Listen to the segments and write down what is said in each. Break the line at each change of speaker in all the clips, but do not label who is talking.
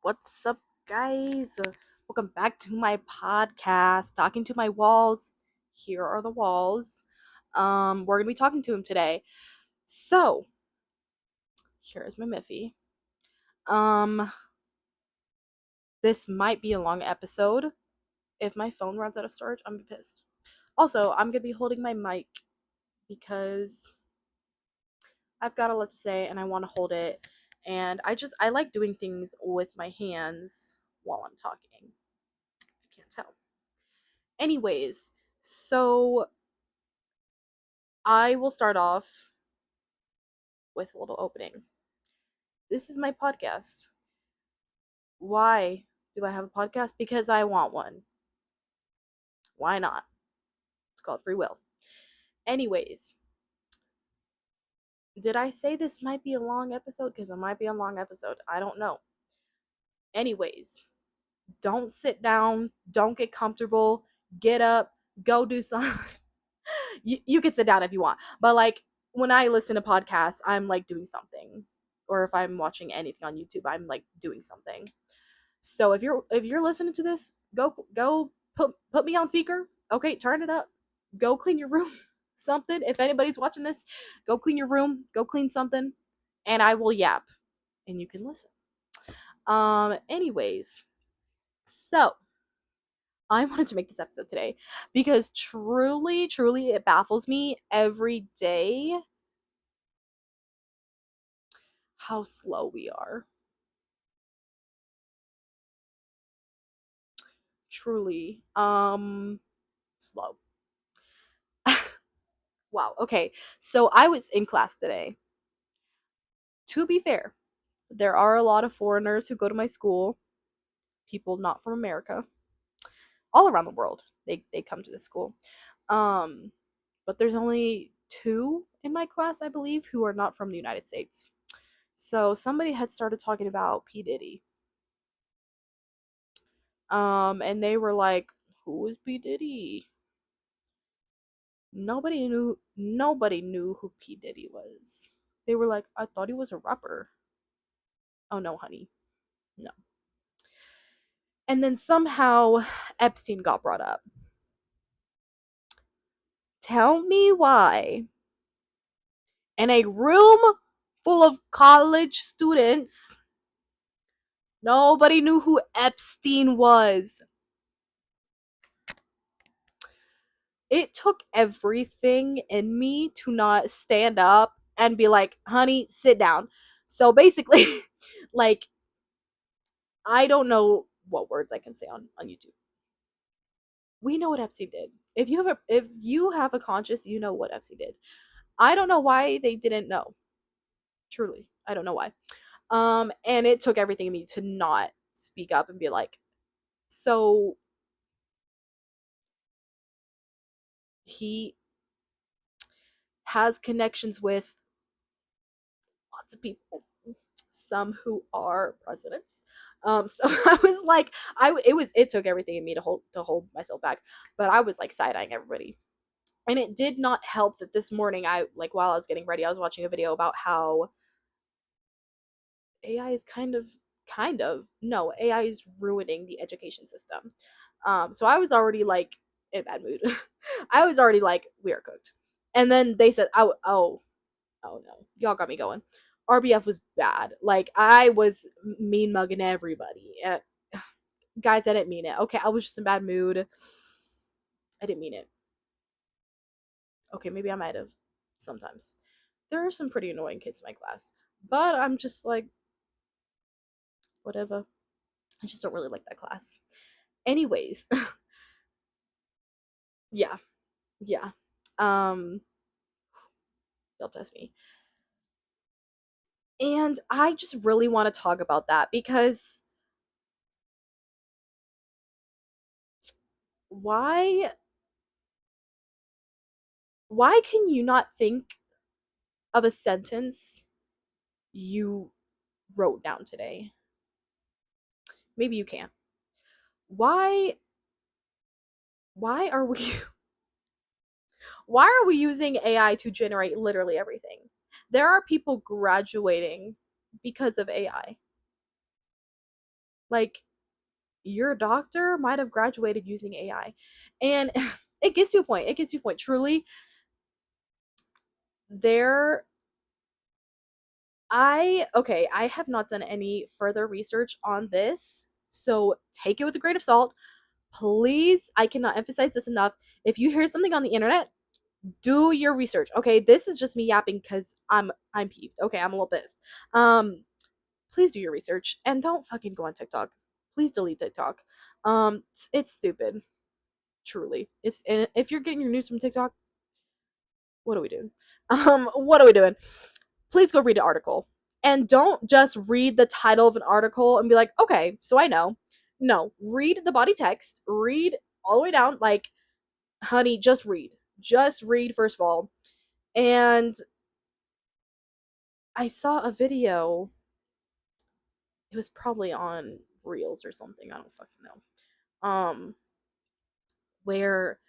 What's up, guys? Welcome back to my podcast, Talking to My Walls. Here are the walls. We're gonna be talking to him today. So, here's my Miffy. Um, this might be a long episode. If my phone runs out of storage, I'm pissed. Also, I'm gonna be holding my mic because I've got a lot to say and I want to hold it. And I like doing things with my hands while I'm talking. I can't tell. Anyways, so I will start off with a little opening. This is my podcast. Why do I have a podcast? Because I want one. Why not? It's called free will. Anyways, did I say this might be a long episode? Because it might be a long episode. I don't know. Anyways, don't sit down. Don't get comfortable. Get up. Go do something. you can sit down if you want. But like when I listen to podcasts, I'm like doing something. Or if I'm watching anything on YouTube, I'm like doing something. So if you're listening to this, go put me on speaker. Okay, turn it up. Go clean your room. Something. If anybody's watching this, go clean your room. Go clean something, and I will yap, and you can listen. Anyways, so I wanted to make this episode today because truly, it baffles me every day how slow we are. Truly, slow. Wow. Okay. So I was in class today. To be fair, there are a lot of foreigners who go to my school, people not from America, all around the world. They come to this school. Um, but there's only two in my class, I believe, who are not from the United States. So somebody had started talking about P. Diddy. And they were like, "Who is P. Diddy?" Nobody knew who P. Diddy was. They were like, "I thought he was a rapper." Oh no, honey. No. And then somehow Epstein got brought up. Tell me why. In a room full of college students, nobody knew who Epstein was. It took everything in me to not stand up and be like, honey, sit down. So basically, like, I don't know what words I can say on YouTube. We know what Epstein did. If you have a conscience, you know what Epstein did. I don't know why they didn't know. Truly, I don't know why. And it took everything in me to not speak up and be like, so he has connections with lots of people, some who are presidents. So I was like, it took everything in me to hold myself back, but I was like side eyeing everybody, and it did not help that this morning I like while I was getting ready, I was watching a video about how AI is kind of no AI is ruining the education system. So I was already like in a bad mood. I was already like we are cooked, and then they said, oh no, y'all got me going. RBF was bad. Like I was mean mugging everybody. Guys, I didn't mean it. Okay, I was just in a bad mood. I didn't mean it. Okay, maybe I might have. Sometimes there are some pretty annoying kids in my class, but I'm just like whatever. I just don't really like that class. Anyways, yeah, yeah. Um, they'll test me, and I just really want to talk about that because why why can you not think of a sentence you wrote down today? Maybe you can't. Why why are we why are we using AI to generate literally everything? There are people graduating because of AI. Like, your doctor might have graduated using AI. And it gets to a point. It gets to a point. Truly, there I have not done any further research on this. So take it with a grain of salt. Please, I cannot emphasize this enough. If you hear something on the internet, do your research. Okay, this is just me yapping because I'm peeved. Okay, I'm a little pissed. Please do your research and don't fucking go on TikTok. Please delete TikTok. It's stupid. Truly, it's, and if you're getting your news from TikTok, what are we doing? What are we doing? Please go read an article. And don't just read the title of an article and be like, okay, so I know. No, read the body text, read all the way down. Like, honey, just read. Just read, first of all. And I saw a video, it was probably on Reels or something, I don't fucking know. Where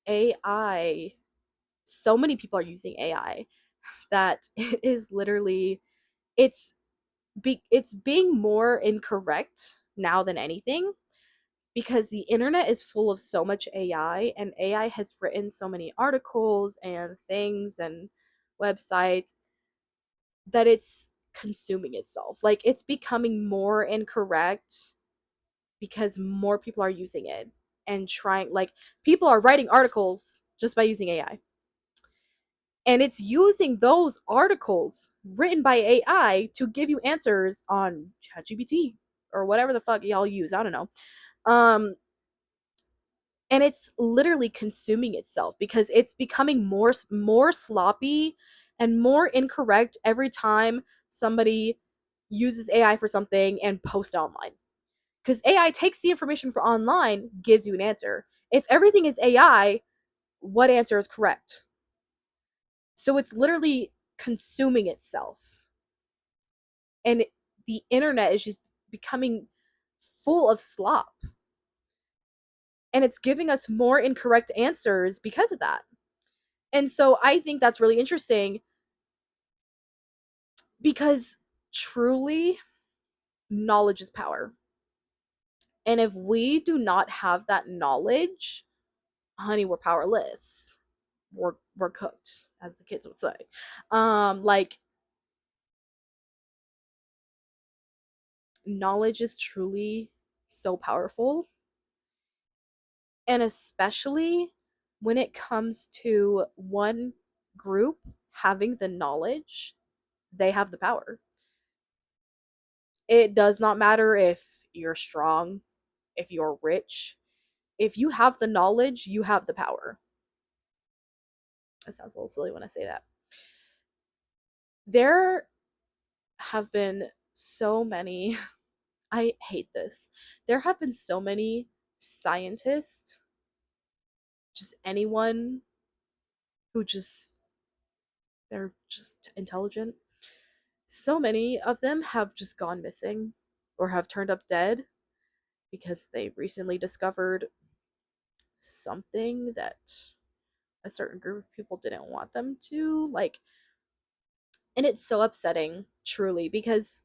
AI, so many people are using AI that it is literally, it's it's being more incorrect now than anything, because the internet is full of so much AI, and AI has written so many articles and things and websites that it's consuming itself. Like, it's becoming more incorrect because more people are using it and trying, like, people are writing articles just by using AI. And it's using those articles written by AI to give you answers on ChatGPT or whatever the fuck y'all use. I don't know. Um, and it's literally consuming itself because it's becoming more sloppy and more incorrect every time somebody uses AI for something and posts online. Because AI takes the information from online, gives you an answer. If everything is AI, what answer is correct? So it's literally consuming itself. And the internet is just becoming full of slop. And it's giving us more incorrect answers because of that. And so I think that's really interesting because truly, knowledge is power. And if we do not have that knowledge, honey, we're powerless. We're cooked, as the kids would say. Like, knowledge is truly so powerful, and especially when it comes to one group having the knowledge, they have the power. It does not matter if you're strong, if you're rich. If you have the knowledge, you have the power. That sounds a little silly when I say that. There have been so many, I hate this. There have been so many scientists, just anyone who just, they're just intelligent. So many of them have just gone missing or have turned up dead because they recently discovered something that a certain group of people didn't want them to. Like, and it's so upsetting, truly, because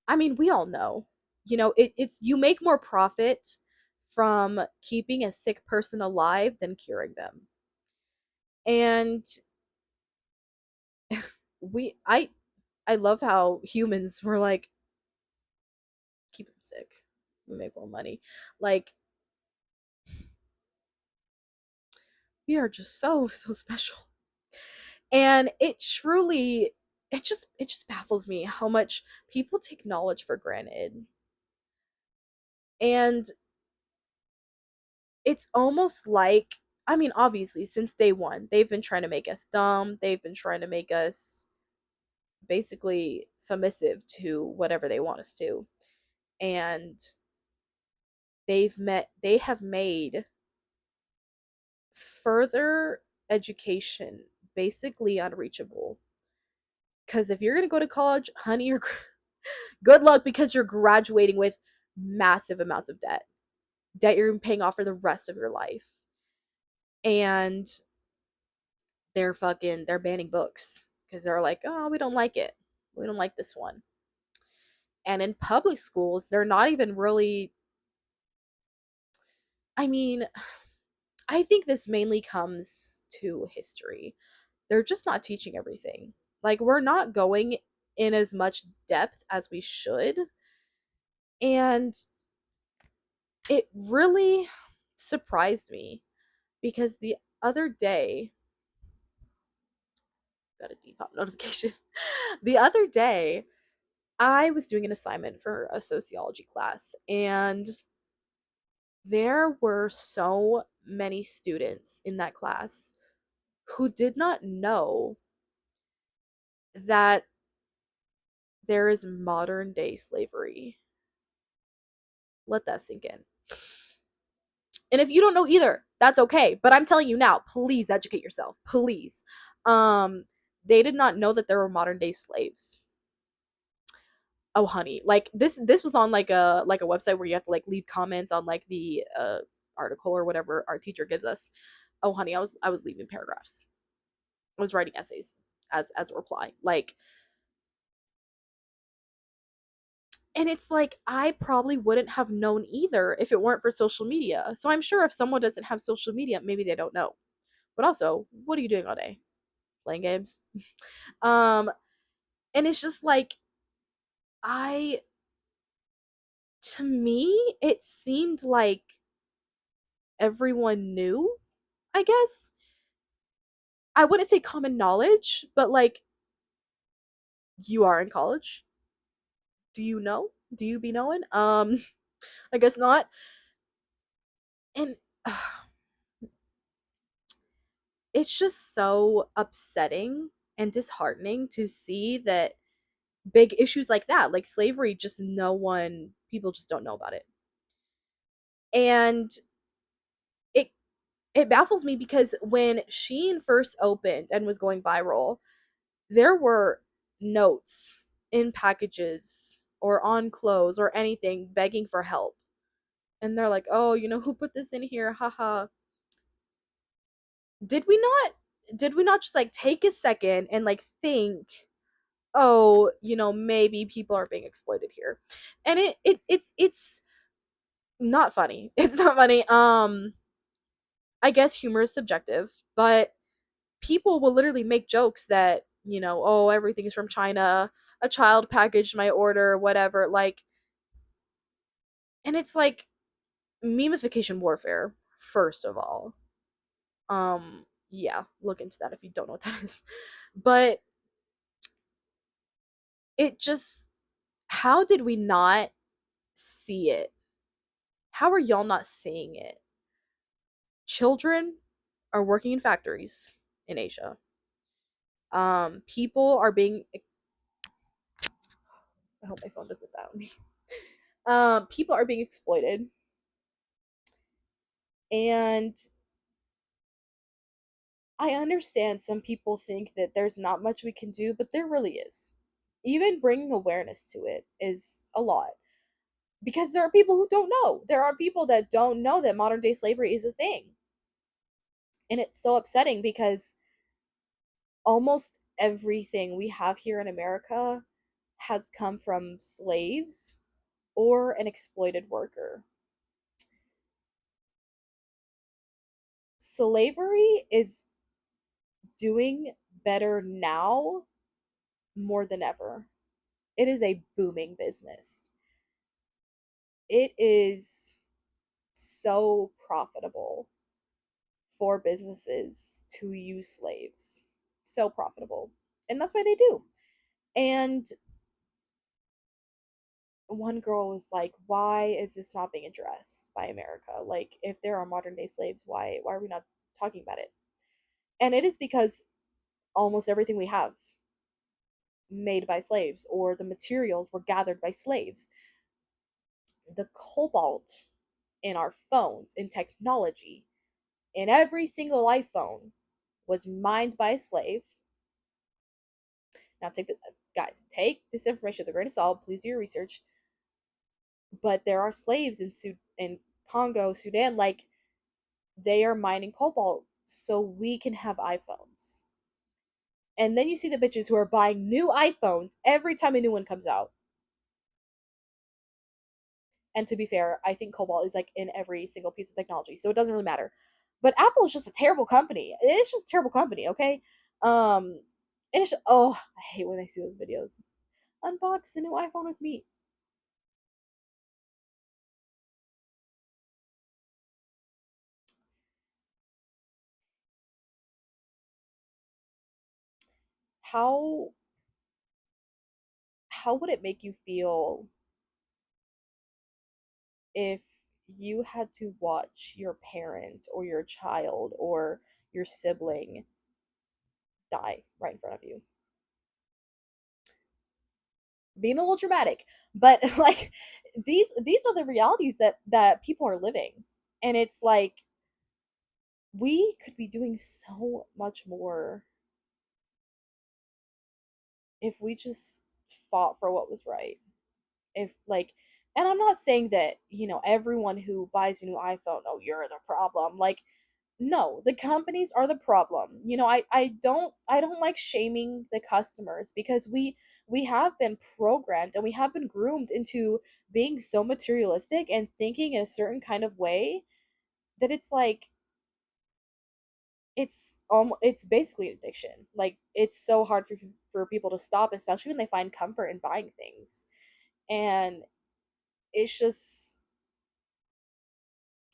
I mean, we all know, it's, you make more profit from keeping a sick person alive than curing them. And we I love how humans were like, keep them sick, we make more money. Like, we are just so special. And it just baffles me how much people take knowledge for granted. And it's almost like, I mean, obviously, since day one, they've been trying to make us dumb. They've been trying to make us basically submissive to whatever they want us to. And they have made further education basically unreachable. Because if you're going to go to college, honey, you're good luck, because you're graduating with massive amounts of debt you're paying off for the rest of your life. And they're banning books because they're like, oh, we don't like it, we don't like this one. And in public schools, they're not even really, I mean, I think this mainly comes to history. They're just not teaching everything. Like, we're not going in as much depth as we should. And it really surprised me because the other day, got a Depop notification. The other day, I was doing an assignment for a sociology class, and there were so many students in that class who did not know that there is modern day slavery. Let that sink in. And if you don't know either, that's okay. But I'm telling you now, please educate yourself. Please. Um, they did not know that there were modern day slaves. Oh honey, like this was on like a website where you have to like leave comments on like the article or whatever our teacher gives us. Oh honey, I was leaving paragraphs. I was writing essays as a reply. Like, and it's like I probably wouldn't have known either if it weren't for social media. So I'm sure if someone doesn't have social media, maybe they don't know. But also, what are you doing all day? Playing games? Um and it's just like I to me it seemed like everyone knew, I guess. I wouldn't say common knowledge, but like, you are in college. Do you know? Do you be knowing? I guess not. And it's just so upsetting and disheartening to see that big issues like that, like slavery, just no one, people just don't know about it. And it it baffles me because when Sheen first opened and was going viral, there were notes in packages or on clothes or anything begging for help. And they're like, "Oh, who put this in here? Haha." Did we not just like take a second and like think, "Oh, maybe people are being exploited here." And it's not funny. It's not funny. I guess humor is subjective, but people will literally make jokes that, "Oh, everything's from China. A child packaged my order, whatever." Like, and it's like memification warfare, first of all. Yeah, look into that if you don't know what that is. But it just, how did we not see it? How are y'all not seeing it? Children are working in factories in Asia. People are being, I hope my phone doesn't die on me. People are being exploited, and I understand some people think that there's not much we can do, but there really is. Even bringing awareness to it is a lot, because there are people who don't know. There are people that don't know that modern day slavery is a thing. And it's so upsetting because almost everything we have here in America has come from slaves or an exploited worker. Slavery is doing better now more than ever. It is a booming business. It is so profitable for businesses to use slaves. So profitable. And that's why they do. And one girl was like, "Why is this not being addressed by America? Like, if there are modern day slaves, why are we not talking about it?" And it is because almost everything we have made by slaves, or the materials were gathered by slaves. The cobalt in our phones, in technology, in every single iPhone was mined by a slave. Now take this, guys, take this information with a grain of salt. Please do your research. But there are slaves in Congo, Sudan, like, they are mining cobalt so we can have iPhones. And then you see the bitches who are buying new iPhones every time a new one comes out. And to be fair, I think cobalt is like in every single piece of technology, so it doesn't really matter. But Apple is just a terrible company. It's just a terrible company, okay? Um, and it's oh, I hate when I see those videos. Unbox the new iPhone with me. How how would it make you feel if you had to watch your parent or your child or your sibling die right in front of you? Being a little dramatic, but like these are the realities that people are living. And it's like we could be doing so much more if we just fought for what was right. If like, and I'm not saying that, everyone who buys a new iPhone, oh, you're the problem. Like, no, the companies are the problem. I don't like shaming the customers because we have been programmed and we have been groomed into being so materialistic and thinking in a certain kind of way that it's like it's basically an addiction. Like it's so hard for people to stop, especially when they find comfort in buying things. And it's just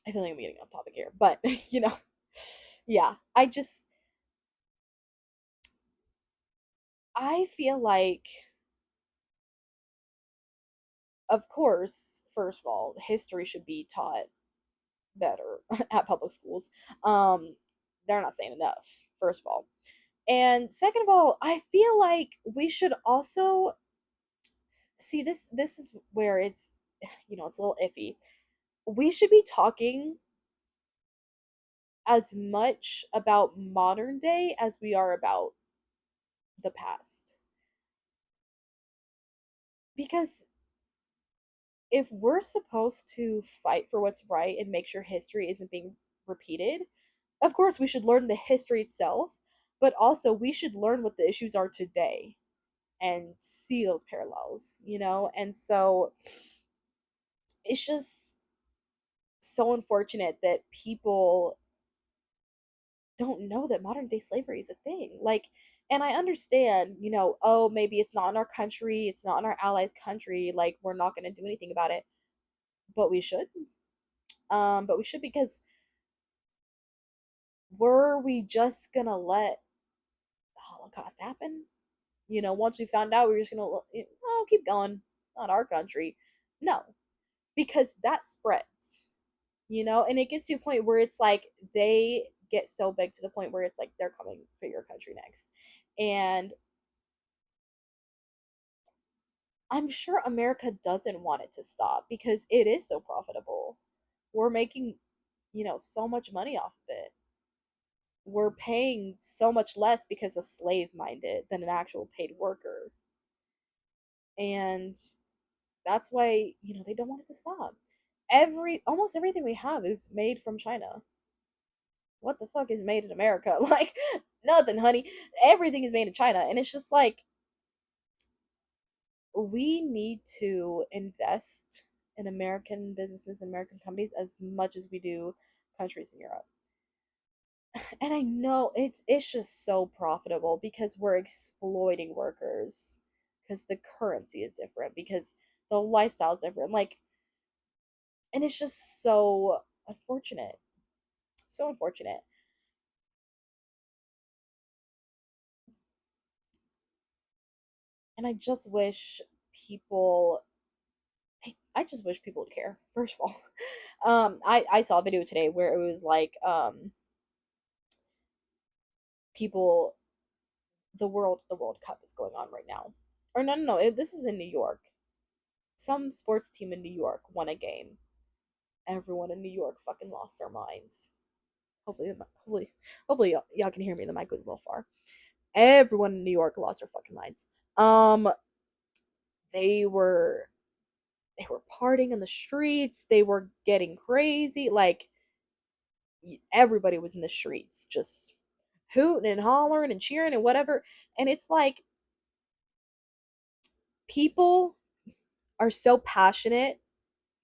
I feel like I'm getting off topic here, but yeah, I feel like, of course, first of all, history should be taught better at public schools. Um, they're not saying enough, first of all. And second of all, I feel like we should also see this is where it's a little iffy. We should be talking as much about modern day as we are about the past. Because if we're supposed to fight for what's right and make sure history isn't being repeated, of course we should learn the history itself, but also we should learn what the issues are today and see those parallels. And so it's just so unfortunate that people don't know that modern day slavery is a thing. Like, and I understand, oh, maybe it's not in our country, it's not in our allies' country, like, we're not going to do anything about it, but we should. But we should because were we just gonna let the Holocaust happen? Once we found out, we were just gonna, oh, keep going. It's not our country. No, because that spreads, and it gets to a point where it's like they get so big to the point where it's like they're coming for your country next. And I'm sure America doesn't want it to stop because it is so profitable. We're making, so much money off of it. We're paying so much less because a slave mined it than an actual paid worker. And that's why, they don't want it to stop. Almost everything we have is made from China. What the fuck is made in America? Like nothing, honey. Everything is made in China. And it's just like we need to invest in American businesses, American companies as much as we do countries in Europe. And I know it's just so profitable because we're exploiting workers because the currency is different because the lifestyle is different. Like, and it's just so unfortunate, so unfortunate. And I just wish people I just wish people would care. First of all, I saw a video today where it was like people the World Cup is going on right now, or no no no this is in New York. Some sports team in New York won a game. Everyone in New York fucking lost their minds. Hopefully y'all can hear me. The mic was a little far. Everyone in New York lost their fucking minds. Um, they were they were partying in the streets. They were getting crazy. Like everybody was in the streets, just hooting and hollering and cheering and whatever. And it's like people are so passionate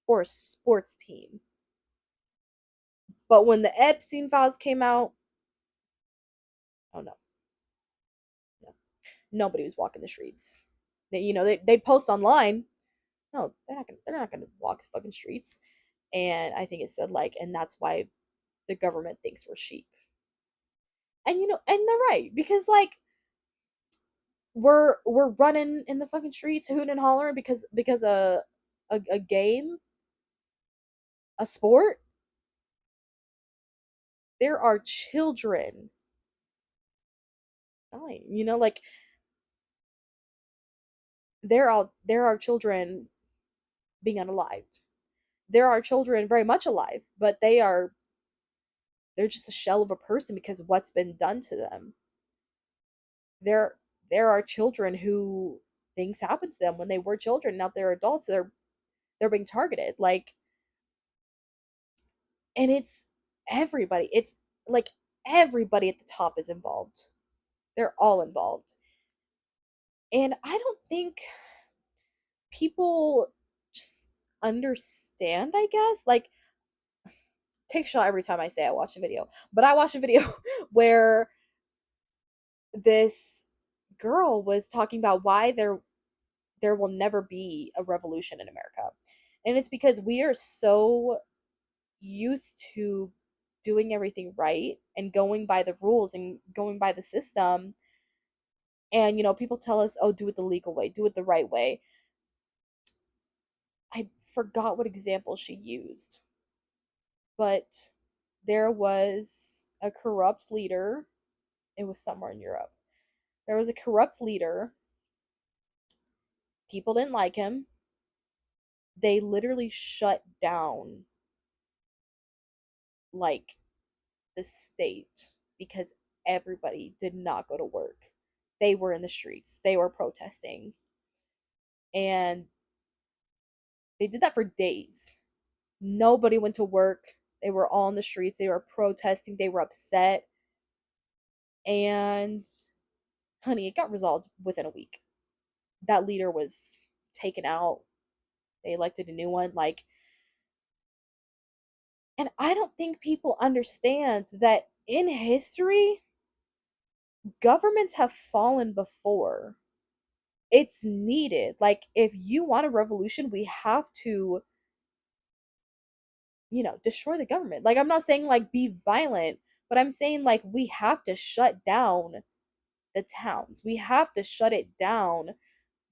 for a sports team. But when the Epstein files came out, oh no, no, nobody was walking the streets. They'd post online. No, they're not gonna walk the fucking streets. And I think it said like, and that's why the government thinks we're sheep. And and they're right because like we're running in the fucking streets, hooting and hollering because a game, a sport. There are children dying. Like there are children being unalived. There are children very much alive, but they're just a shell of a person because of what's been done to them. There there are children who things happen to them when they were children. Now they're adults. They're being targeted. Like, and it's everybody. It's like everybody at the top is involved. They're all involved. And I don't think people just understand, I guess. Like, take a shot every time I say I watched a video. But I watched a video where this girl was talking about why there will never be a revolution in America. And it's because we are so used to doing everything right and going by the rules and going by the system. And people tell us, "Oh, do it the legal way, do it the right way." I forgot what example she used, but there was a corrupt leader. It was somewhere in Europe. There was a corrupt leader. People didn't like him. They literally shut down like the state because everybody did not go to work. They were in the streets. They were protesting. And they did that for days. Nobody went to work. They were all in the streets. They were protesting. They were upset. And honey, it got resolved within a week. That leader was taken out. They elected a new one. Like, and I don't think people understand that in history, governments have fallen before. It's needed. Like, if you want a revolution, we have to, destroy the government. Like, I'm not saying like be violent, but I'm saying like we have to shut down the towns. We have to shut it down.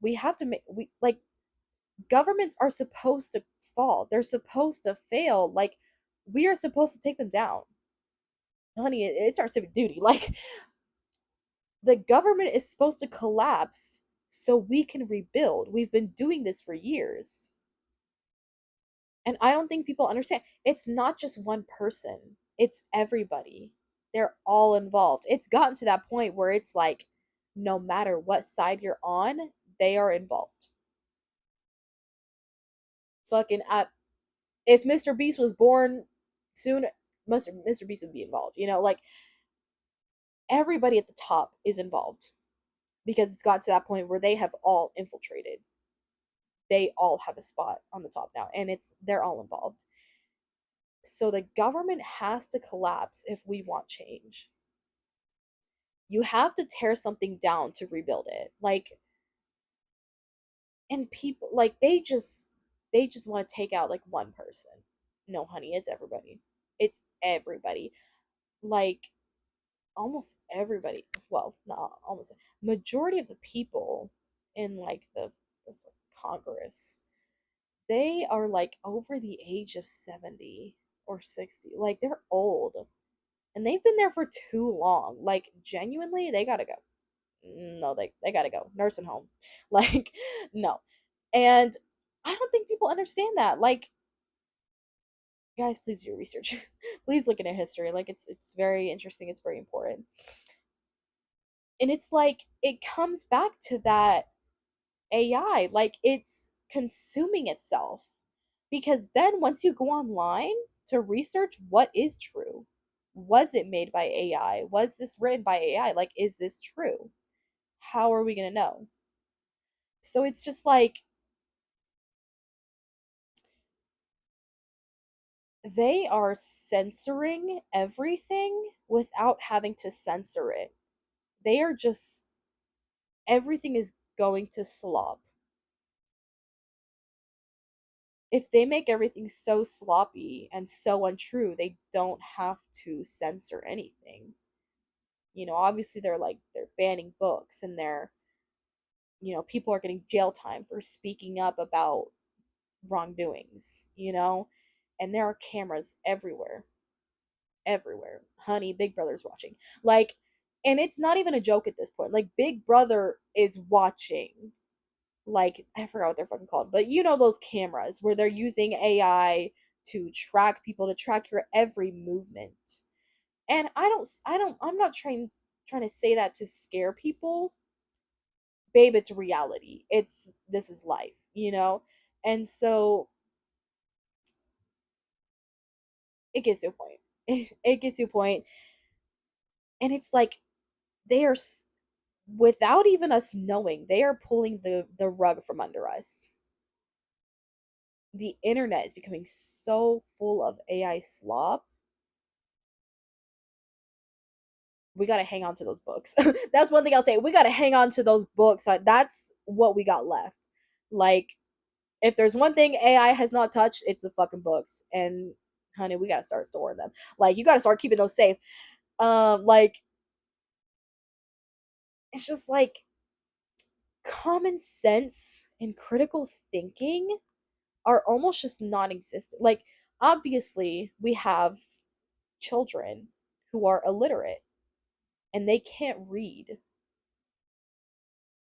We have to make we like governments are supposed to fall. They're supposed to fail. Like, we are supposed to take them down. Honey, it's our civic duty. Like, the government is supposed to collapse so we can rebuild. We've been doing this for years. And I don't think people understand. It's not just one person, it's everybody. They're all involved. It's gotten to that point where it's like, no matter what side you're on, they are involved. Fucking at If Mr. Beast was born soon, Mr. Beast would be involved. Like, everybody at the top is involved because it's got to that point where they have all infiltrated. They all have a spot on the top now, and they're all involved. So the government has to collapse if we want change. You have to tear something down to rebuild it. Like, and people like they just want to take out like one person. No, honey, it's everybody. It's everybody. Like, almost everybody. Well, not almost. Majority of the people in like the Congress, they are like over the age of 70 or 60. Like, they're old. And they've been there for too long. Like, genuinely, they gotta go. No, they gotta go. Nursing home. Like, no. And I don't think people understand that. Like, guys, please do your research. Please look into history. Like, it's very interesting. It's very important. And it's like it comes back to that AI. Like, it's consuming itself. Because then once you go online to research what is true, was it made by AI? Was this written by AI? Like, is this true? How are we going to know? So it's just like They are censoring everything without having to censor it. They are just, everything is going to slop. If they make everything so sloppy and so untrue, they don't have to censor anything. Obviously they're banning books, and people are getting jail time for speaking up about wrongdoings. And there are cameras everywhere. Everywhere. Honey, Big Brother's watching. Like, and it's not even a joke at this point. Like, Big Brother is watching. Like, I forgot what they're fucking called, but those cameras where they're using AI to track people, to track your every movement. And I'm not trying to say that to scare people. Babe, it's reality. This is life. And so it gets to a point. It gets to a point, and it's like they are without even us knowing, they are pulling the rug from under us. The internet is becoming so full of AI slop. We got to hang on to those books. That's one thing I'll say. We got to hang on to those books. That's what we got left. Like, if there's one thing AI has not touched, it's the fucking books. And honey, we got to start storing them. Like, you got to start keeping those safe. Like, it's just like common sense and critical thinking are almost just non-existent. Like, obviously, we have children who are illiterate and they can't read.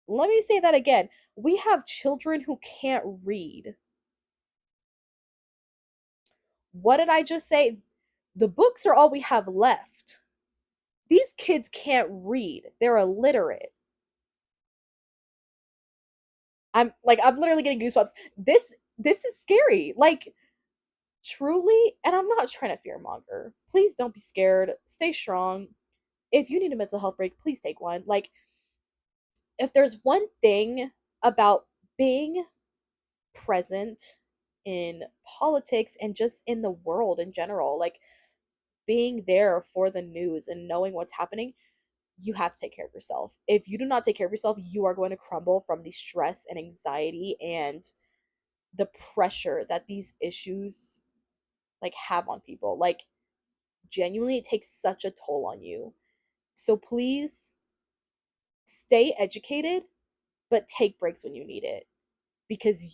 Let me say that again. We have children who can't read. What did I just say? The books are all we have left. These kids can't read. They're illiterate. I'm literally getting goosebumps. This is scary. Like, truly, and I'm not trying to fearmonger. Please don't be scared. Stay strong. If you need a mental health break, please take one. Like, if there's one thing about being present in politics and just in the world in general, like being there for the news and knowing what's happening, you have to take care of yourself. If you do not take care of yourself, you are going to crumble from the stress and anxiety and the pressure that these issues like have on people. Like, genuinely, it takes such a toll on you. So please stay educated, but take breaks when you need it, because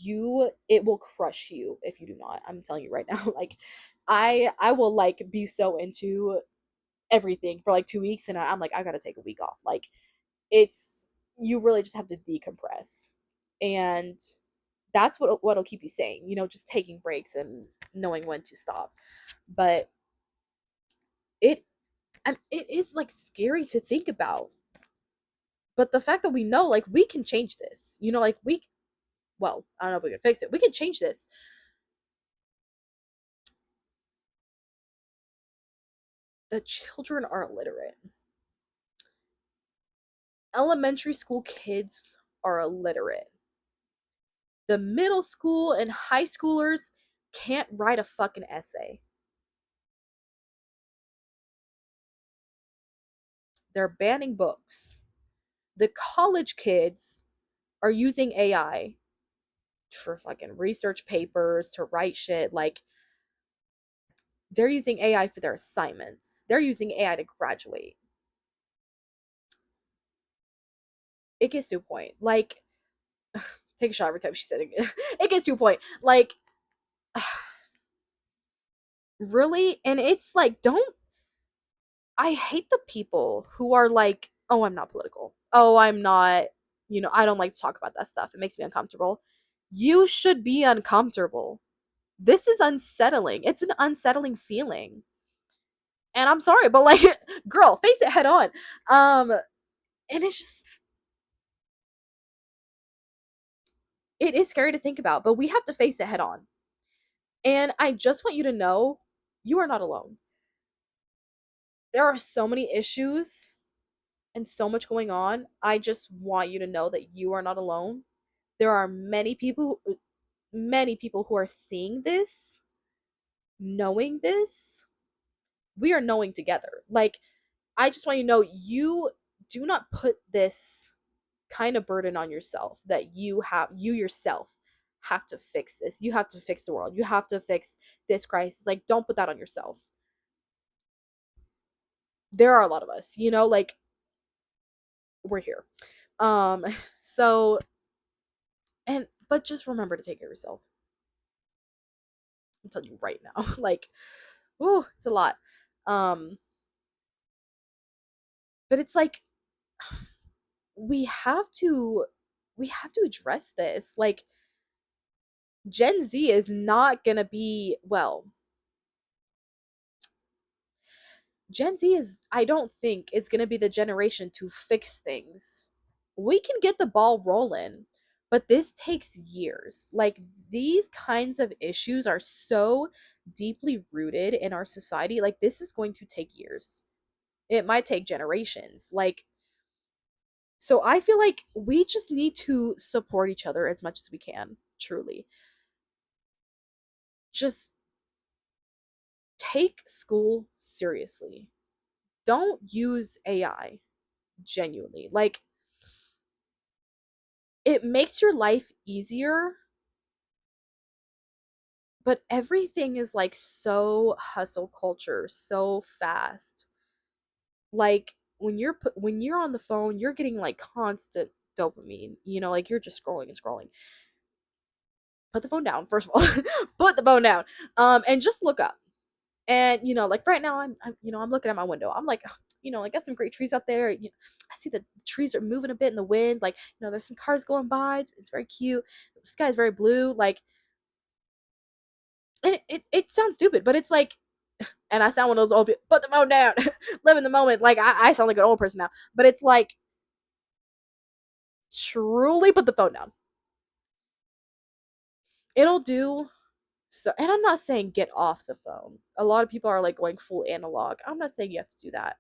it will crush you if you do not. I'm telling you right now. Like, I will like be so into everything for like 2 weeks, and I'm like, I gotta take a week off. Like, it's you really just have to decompress, and that's what'll keep you sane. Just taking breaks and knowing when to stop. But it it is like scary to think about. But the fact that we know, like, we can change this. Like, well, I don't know if we can fix it. We can change this. The children are illiterate. Elementary school kids are illiterate. The middle school and high schoolers can't write a fucking essay. They're banning books. The college kids are using AI for fucking research papers, to write shit. Like, they're using AI for their assignments. They're using AI to graduate. It gets to a point. Like, take a shot every time she said it. It gets to a point. Like, really? And it's like, don't I hate the people who are like, oh, I'm not political. Oh, I'm not, I don't like to talk about that stuff. It makes me uncomfortable. You should be uncomfortable. This is unsettling. It's an unsettling feeling. And I'm sorry, but like, girl, face it head on. And it's just, it is scary to think about, but we have to face it head on. And I just want you to know you are not alone. There are so many issues and so much going on. I just want you to know that you are not alone. There are many people who are seeing this, knowing this, we are knowing together. Like, I just want you to know, you do not put this kind of burden on yourself that you yourself have to fix this. You have to fix the world. You have to fix this crisis. Like, don't put that on yourself. There are a lot of us, like, we're here. Um so, and but just remember to take care of yourself. I'm telling you right now. Like, ooh, it's a lot. Um but it's like, we have to we have to address this. Like, Gen Z is not going to be, well, Gen Z is, I don't think, is going to be the generation to fix things. We can get the ball rolling, but this takes years. Like, these kinds of issues are so deeply rooted in our society. Like, this is going to take years. It might take generations. Like, so I feel like we just need to support each other as much as we can, truly. Just take school seriously. Don't use AI, genuinely. Like, it makes your life easier, but everything is like so hustle culture, so fast. Like, when you're on the phone, you're getting like constant dopamine, like, you're just scrolling and scrolling. Put the phone down, first of all. Put the phone down. And just look up. And like, right now, I'm looking at my window. I'm like, I got some great trees out there. I see the trees are moving a bit in the wind. Like, there's some cars going by. It's very cute. The sky is very blue. Like, and it sounds stupid, but it's like, and I sound one of those old people. Put the phone down. Live in the moment. Like, I sound like an old person now, but it's like, truly put the phone down. It'll do. So, and I'm not saying get off the phone. A lot of people are like going full analog. I'm not saying you have to do that.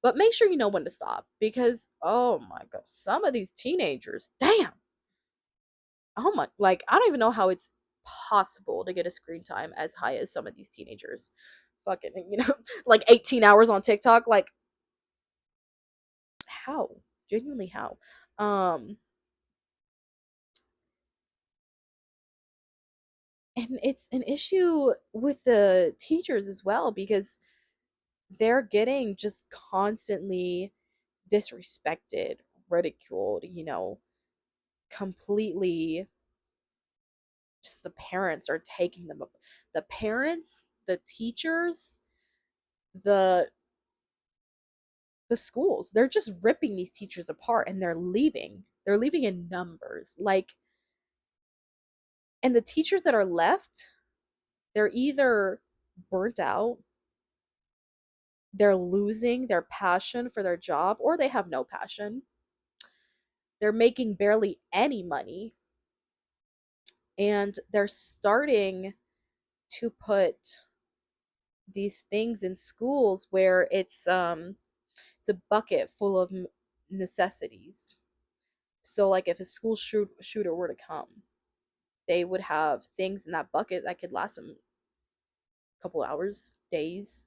But make sure you know when to stop, because oh my god, some of these teenagers, damn. Oh my, like, I don't even know how it's possible to get a screen time as high as some of these teenagers. Fucking, like 18 hours on TikTok. Like, how? Genuinely, how? Um and it's an issue with the teachers as well, because they're getting just constantly disrespected, ridiculed, completely. Just the parents are taking them up. The parents, the teachers, the the schools, they're just ripping these teachers apart, and they're leaving in numbers. Like, and the teachers that are left, they're either burnt out, they're losing their passion for their job, or they have no passion. They're making barely any money, and they're starting to put these things in schools where it's a bucket full of necessities. So, like, if a school shooter were to come, they would have things in that bucket that could last them a couple hours, days.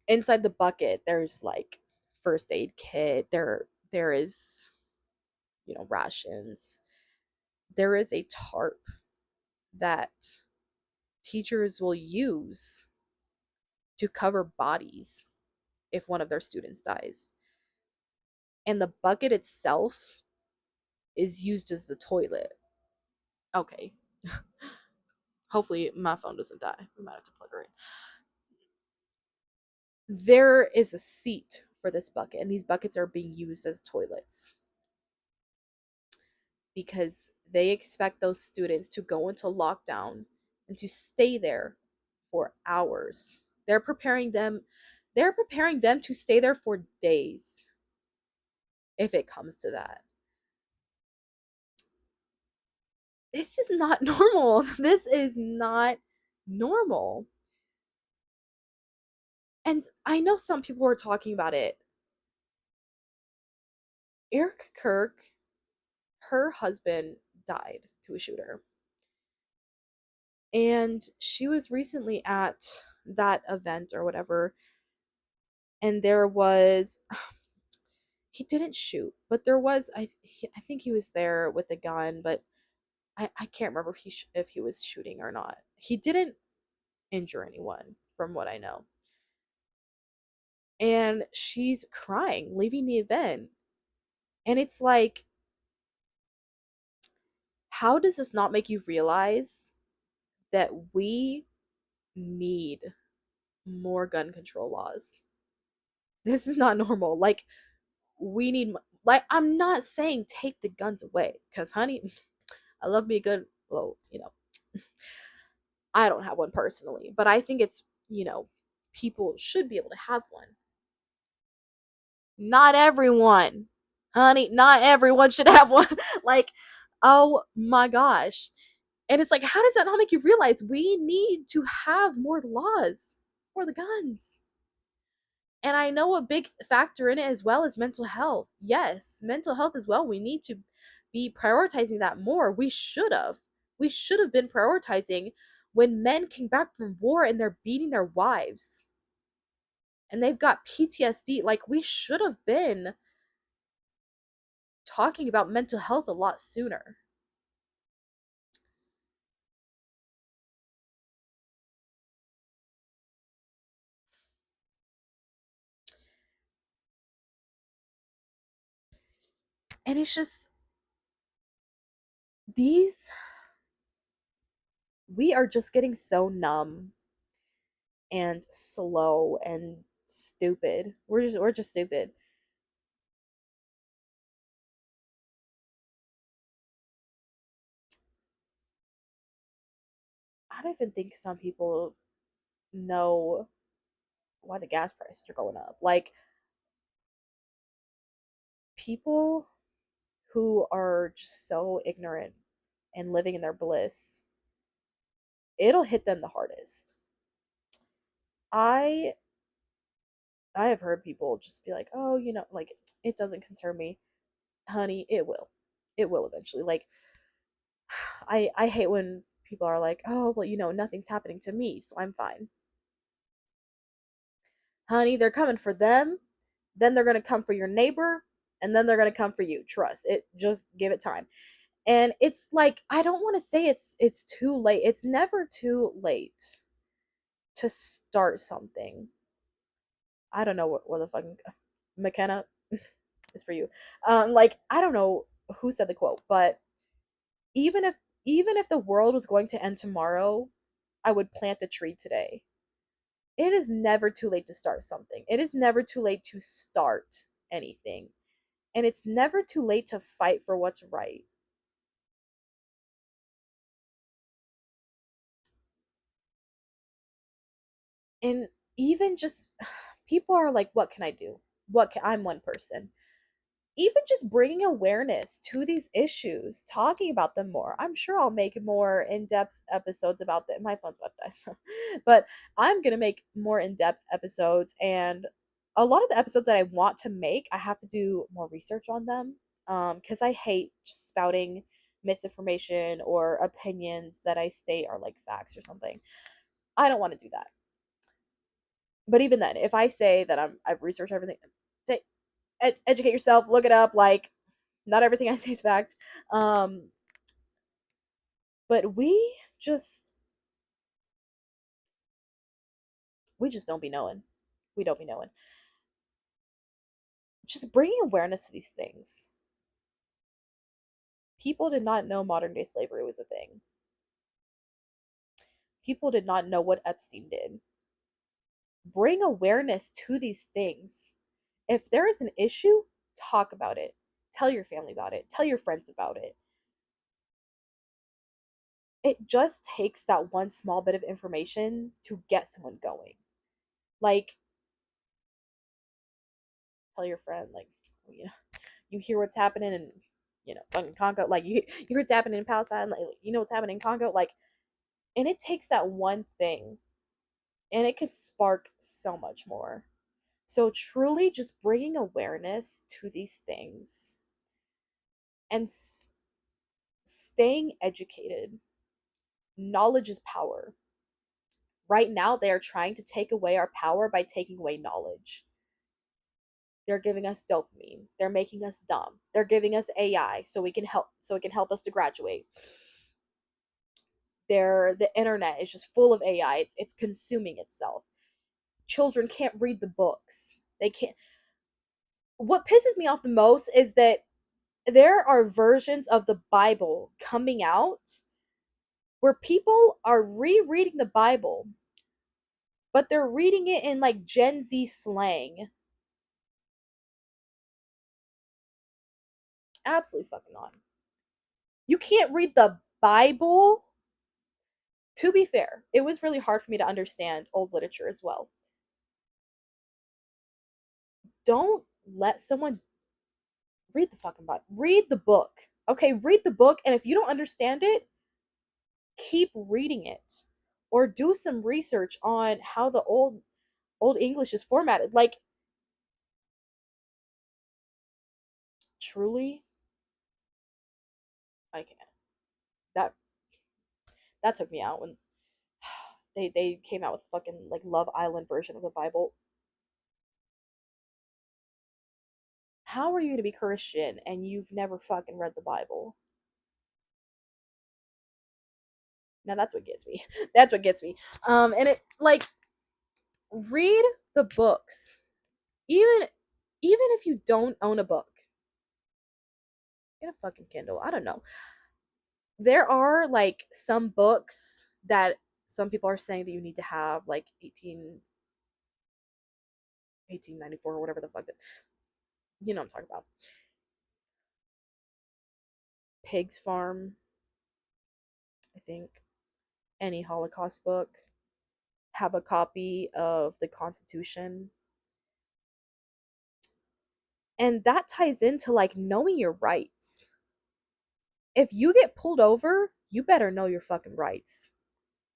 Inside the bucket, there's like first aid kit. There is, rations. There is a tarp that teachers will use to cover bodies if one of their students dies. And the bucket itself is used as the toilet. Okay. Hopefully my phone doesn't die. We might have to plug her in. There is a seat for this bucket, and these buckets are being used as toilets because they expect those students to go into lockdown and to stay there for hours. They're preparing them to stay there for days if it comes to that. This is not normal. This is not normal. And I know some people were talking about it. Eric Kirk, her husband, died to a shooter. And she was recently at that event or whatever, and there was he didn't shoot, but there was I think he was there with a gun, but I can't remember if he was shooting or not. He didn't injure anyone from what I know. And she's crying leaving the event. And it's like, how does this not make you realize that we need more gun control laws? This is not normal. Like, we need, like, I'm not saying take the guns away, because, honey, I love me a good, well, I don't have one personally, but I think it's, people should be able to have one. Not everyone, honey, not everyone should have one. Like, oh my gosh. And it's like, how does that not make you realize we need to have more laws for the guns? And I know a big factor in it as well is mental health. Yes, mental health as well. We need to be prioritizing that more. We should have. We should have been prioritizing when men came back from war and they're beating their wives and they've got PTSD. Like, we should have been talking about mental health a lot sooner. And it's just, these, we are just getting so numb and slow and stupid. We're just stupid. I don't even think some people know why the gas prices are going up. Like, people who are just so ignorant and living in their bliss, it'll hit them the hardest. I I have heard people just be like, "Oh, like, it doesn't concern me." Honey, it will. It will eventually. Like, I hate when people are like, "Oh, well, nothing's happening to me, so I'm fine." Honey, they're coming for them, then they're going to come for your neighbor, and then they're going to come for you. Trust it. Just give it time. And it's like, I don't want to say it's too late. It's never too late to start something. I don't know what the fucking McKenna is for you. Like, I don't know who said the quote, but even if even if the world was going to end tomorrow, I would plant a tree today. It is never too late to start something. It is never too late to start anything. And it's never too late to fight for what's right. And even just, people are like, what can I do? I'm one person. Even just bringing awareness to these issues, talking about them more. I'm sure I'll make more in-depth episodes about that. My phone's about to die, so. But I'm gonna make more in-depth episodes, and a lot of the episodes that I want to make, I have to do more research on them. Because I hate just spouting misinformation or opinions that I state are like facts or something. I don't want to do that. But even then, if I say that I've researched everything, educate yourself, look it up. Like, not everything I say is fact. Um, but just we just don't be knowing. We don't be knowing. Just bringing awareness to these things. People did not know modern day slavery was a thing. People did not know what Epstein did. Bring awareness to these things. If there is an issue, talk about it. Tell your family about it. Tell your friends about it. It just takes that one small bit of information to get someone going. Like, tell your friend, like, you hear what's happening in, fucking Congo, like, you hear what's happening in Palestine, like, what's happening in Congo, like, and it takes that one thing, and it could spark so much more. So truly, just bringing awareness to these things and staying educated. Knowledge is power. Right now, they are trying to take away our power by taking away knowledge. They're giving us dopamine. They're making us dumb. They're giving us AI so it can help us to graduate. The internet is just full of AI. It's consuming itself. Children can't read the books. They can't. What pisses me off the most is that there are versions of the Bible coming out where people are rereading the Bible, but they're reading it in like Gen Z slang. Absolutely fucking on. You can't read the Bible. To be fair, it was really hard for me to understand old literature as well. Don't let someone read the fucking Bible. Read the book. Okay, read the book, and if you don't understand it, keep reading it. Or do some research on how the old English is formatted. Like, truly, I can't. That that took me out when they came out with fucking like Love Island version of the Bible. How are you to be Christian and you've never fucking read the Bible? Now that's what gets me. That's what gets me. And it like read the books. Even even if you don't own a book, get a fucking Kindle. I don't know. There are like some books that some people are saying that you need to have like 1894 or whatever the fuck that you know what I'm talking about. Pig's Farm, I think. Any Holocaust book. Have a copy of the Constitution. And that ties into like knowing your rights. If you get pulled over, you better know your fucking rights.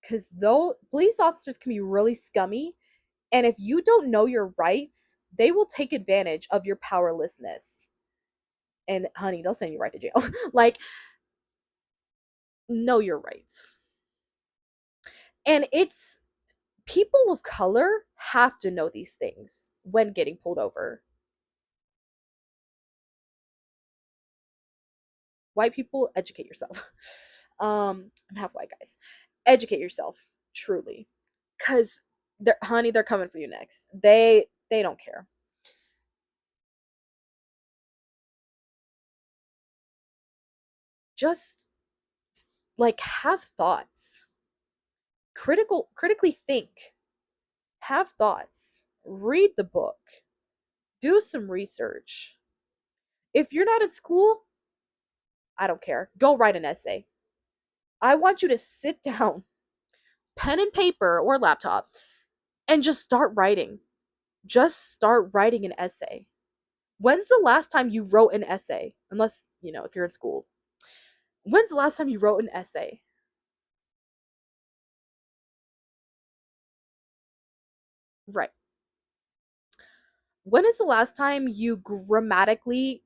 Because though police officers can be really scummy, and if you don't know your rights, they will take advantage of your powerlessness. And honey, they'll send you right to jail. Like, know your rights. And it's people of color have to know these things when getting pulled over. White people, educate yourself. I'm half white, guys. Educate yourself, truly. Cause honey, they're coming for you next. They don't care. Just like have thoughts. Critically think. Have thoughts. Read the book. Do some research. If you're not in school, I don't care. Go write an essay. I want you to sit down, pen and paper or laptop, and just start writing. Just start writing an essay. When's the last time you wrote an essay? Unless, if you're in school. When's the last time you wrote an essay? Right. When is the last time you grammatically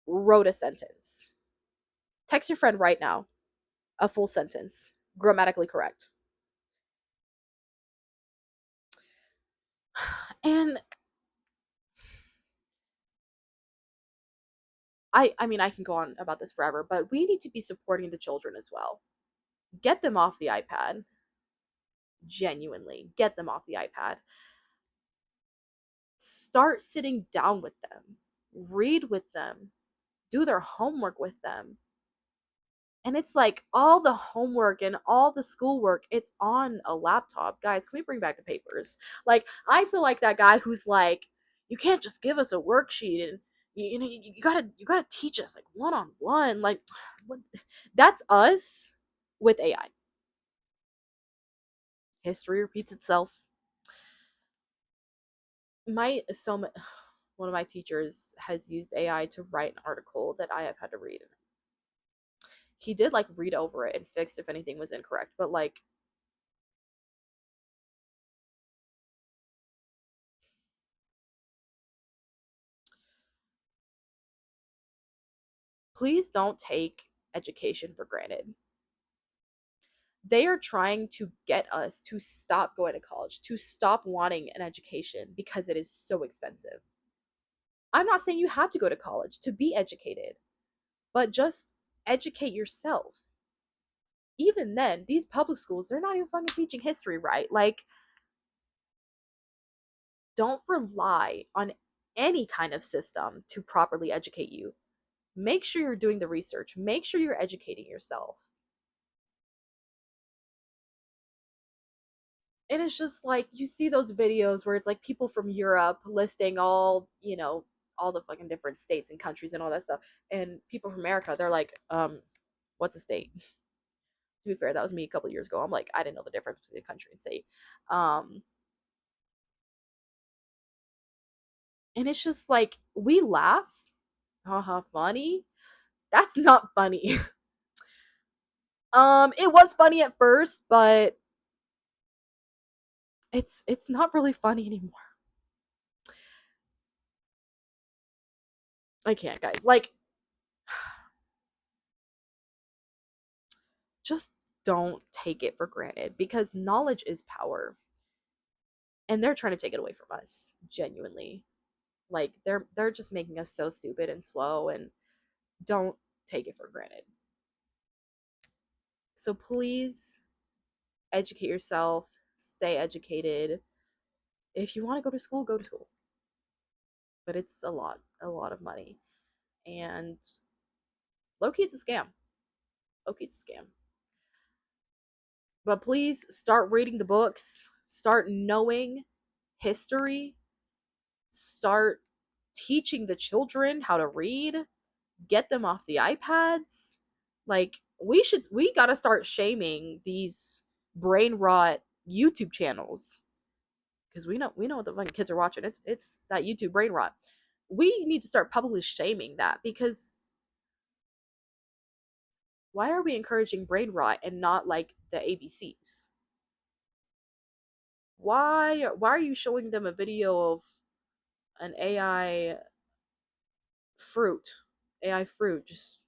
wrote a sentence? Text your friend right now a full sentence, grammatically correct. And I mean I can go on about this forever, but we need to be supporting the children as well. Get them off the iPad. Genuinely, get them off the iPad. Start sitting down with them. Read with them. Do their homework with them. And it's like all the homework and all the schoolwork, it's on a laptop. Guys, can we bring back the papers? Like, I feel like that guy who's like, you can't just give us a worksheet and you gotta teach us like one on one. Like, what? That's us with AI. History repeats itself. My so ma- One of my teachers has used AI to write an article that I have had to read. He did like read over it and fixed if anything was incorrect, but like please don't take education for granted. They are trying to get us to stop going to college, to stop wanting an education because it is so expensive. I'm not saying you have to go to college to be educated, but just educate yourself. Even then, these public schools, they're not even fucking teaching history right. Like, don't rely on any kind of system to properly educate you. Make sure you're doing the research, make sure you're educating yourself. And it's just like you see those videos where it's like people from Europe listing all, all the fucking different states and countries and all that stuff. And people from America, they're like, what's a state? To be fair, that was me a couple years ago. I'm like, I didn't know the difference between a country and state. Um, and it's just like we laugh, haha, funny. That's not funny. It was funny at first, but it's not really funny anymore. I can't, guys. Like, just don't take it for granted because knowledge is power, and they're trying to take it away from us. Genuinely, like they're just making us so stupid and slow, and don't take it for granted. So please educate yourself, stay educated. If you want to go to school, go to school. But it's a lot of money. And low key, it's a scam. Low key, it's a scam. But please start reading the books, start knowing history, start teaching the children how to read, get them off the iPads. Like, we got to start shaming these brain rot YouTube channels because we know what the fucking kids are watching. It's that YouTube brain rot. We need to start publicly shaming that because why are we encouraging brain rot and not like the ABCs? Why are you showing them a video of an fruit, AI fruit, just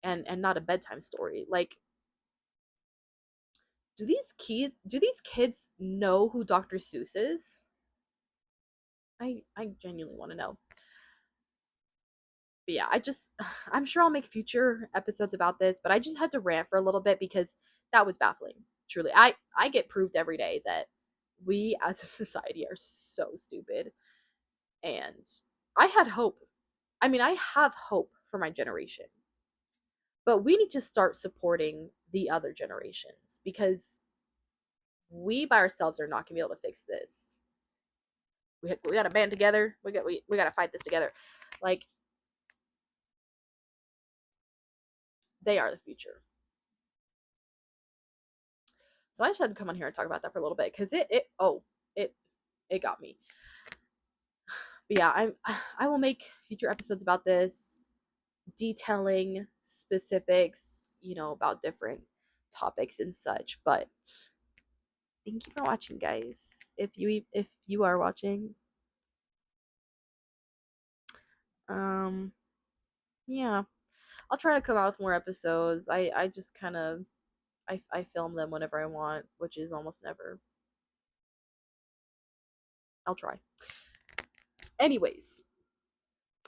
and not a bedtime story? Like, do these kids know who Dr. Seuss is? I genuinely want to know. But yeah, I'm sure I'll make future episodes about this, but I just had to rant for a little bit because that was baffling. Truly. I get proved every day that we as a society are so stupid. And I had hope. I mean, I have hope for my generation. But we need to start supporting the other generations because we by ourselves are not going to be able to fix this. We got to band together. We got to fight this together. Like, they are the future. So I just had to come on here and talk about that for a little bit because it it got me. But yeah, I will make future episodes about this, detailing specifics, about different topics and such. But thank you for watching, guys. If you are watching, um, yeah, I'll try to come out with more episodes. I just kind of I film them whenever I want, which is almost never. I'll try. Anyways,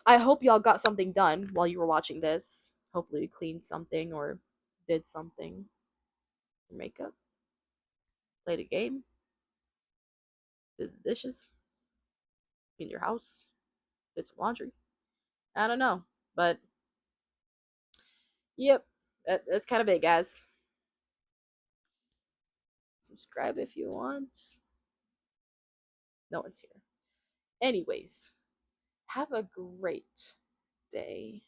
I hope y'all got something done while you were watching this. Hopefully, you cleaned something or did something. Your makeup, played a game, did the dishes, cleaned your house, did some laundry. I don't know, but yep, that's kind of it, guys. Subscribe if you want. No one's here. Anyways, have a great day.